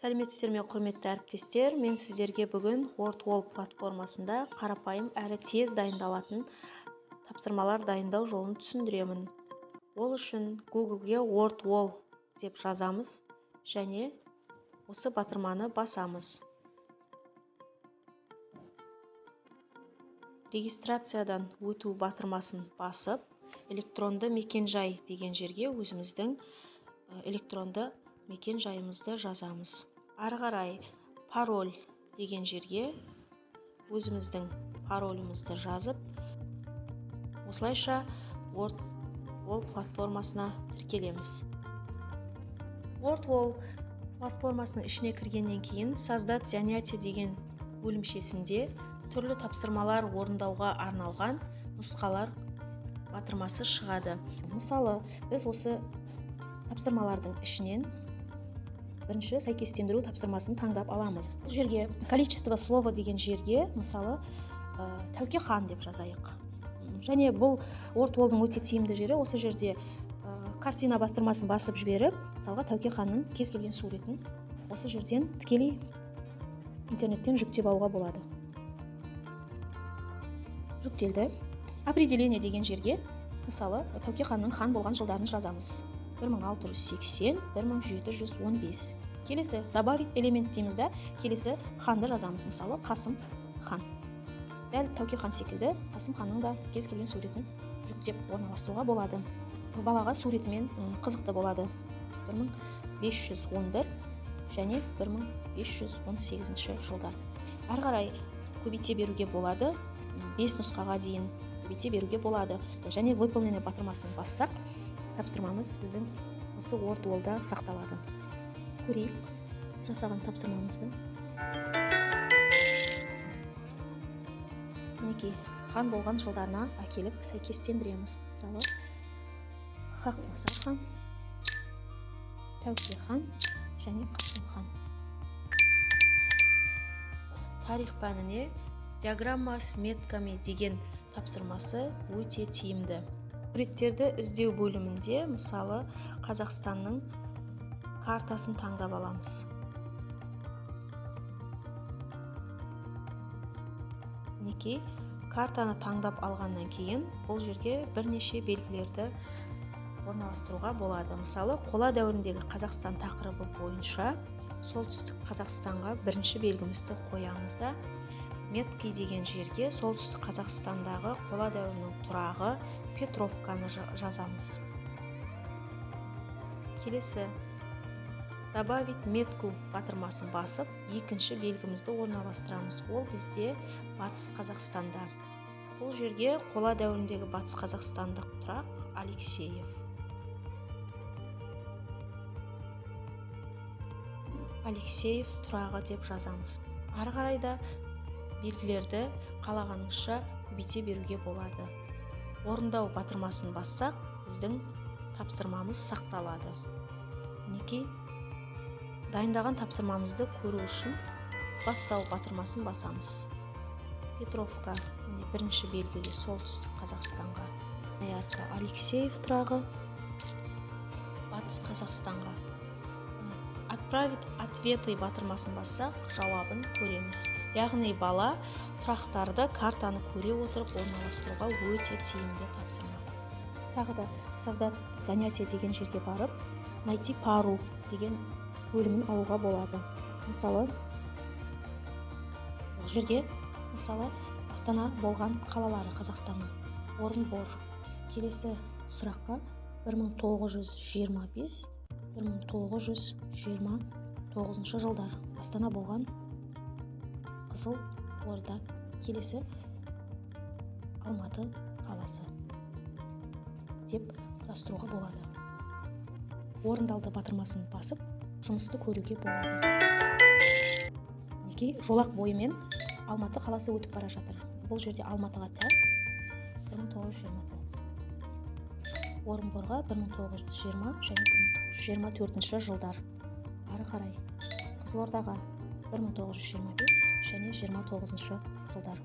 Сәлеметсіздер ме, құрметті әріптестер? Мен сіздерге бүгін WordWall платформасында қарапайым әрі тез дайындалатын тапсырмалар дайындау жолын түсіндіремін. Ол үшін Google-ге WordWall деп жазамыз және осы батырманы басамыз. Регистрациядан өту батырмасын басып, электронды мекен-жай деген жерге өзіміздің электронды мекен-жайымызды жазамыз. Ары қарай пароль деген жерге өзіміздің паролімізді жазып, осылайша WordWall платформасына тіркелеміз. WordWall платформасының ішіне кіргеннен кейін создать занятие деген бөлімшесінде түрлі тапсырмалар орындауға арналған нұсқалар батырмасы шығады. Мысалы, біз осы тапсырмалардың ішінен бірінші сәйкестендіру тапсырмасын таңдап аламыз. Бұл жерге количество слова деген жерге, мысалы, Тәуке хан деп жазайық. Және бұл WordWallдың өте тиімді жері, осы жерде картина батырмасын басып жіберіп, мысалға Тәуке ханның кез келген суретін осы жерден тікелей интернеттен жүктеп алуға болады. Жүктелді. Определение деген жерге, мысалы, Тәуке ханның хан болған жылдарын жазамыз. 1680-1715. Келесі добавить элемент дейміз да, келесі ханды жазамыз. Мысалы, Қасым хан. Дәл Тәуке хан секілді Қасым ханның да кез келген суретін жүктеп орналастыруға болады. Балаға суретімен қызықты болады. 1511 және 1518 жылдар. Ары қарай көбейте беруге болады. 5 нұсқаға дейін көбейте беруге болады. Және выполнение батырмасын бассақ, тапсырмамыз біздің осы WordWallда сақталады. Көрейік жасаған тапсырмамызды. Мінекей, хан болған жылдарына әкеліп сәйкестендіреміз. Мысалы, Хақназар хан, Тәуке хан және Қасым хан. Тарих пәніне диаграмма с метками деген тапсырмасы өте тиімді. Суреттерді іздеу бөлімінде, мысалы, Қазақстанның картасын таңдап аламыз. Мінекей, картаны таңдап алғаннан кейін бұл жерге бірнеше белгілерді орналастыруға болады. Мысалы, қола дәуіріндегі Қазақстан тақырыбы бойынша солтүстік Қазақстанға бірінші белгімізді қоямыз да, метки деген жерге солтүстік Қазақстандағы қола дәуірінің тұрағы Петровканы жазамыз. Келесі добавить метку батырмасын басып, екінші белгімізді орналастырамыз. Ол бізде Батыс Қазақстанда. Бұл жерге қола дәуіріндегі Батыс Қазақстандық тұрақ Алексеев. Алексеев тұрағы деп жазамыз. Ары қарайда белгілерді қалағаныңызша көбейте беруге болады. Орындау батырмасын бассақ, біздің тапсырмамыз сақталады. Мінекей, дайындаған тапсырмамызды көру үшін бастау батырмасын басамыз. Петровка, бірінші белгіге солтүстік Қазақстанға. Алексеев тұрағы Батыс Қазақстанға. Отправить ответы батырмасын бассақ, жауабын көреміз. Яғни бала тұрақтарды картаны көре отырып орналастыруға өте тиімді тапсырма. Тағы да создать занятие деген жерге барып, найти пару деген бөлімін алуға болады. Мысалы, бұл жерге, Астана болған қалалары Қазақстанның. Орынбор. Келесі сұраққа 1925-1929 жылдар. Астана болған Қызыл Орда. Келесі Алматы қаласы деп құрастыруға болады. Орындалды батырмасын басып, жұмысты көруге болады. Мінекей, жолақ бойымен Алматы қаласы өтіп бара жатыр. Бұл жерде Алматыға тән 1929. Орынборға 1920 және 1924 жылдар. Ары қарай Қызылордаға 1925 және 29 жылдар.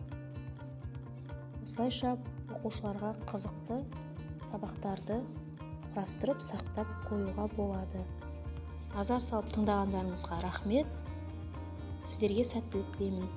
Осылайша оқушыларға қызықты сабақтарды құрастырып сақтап қоюға болады. назар салып тыңдағандарыңызға рахмет. Сіздерге сәттілік тілеймін.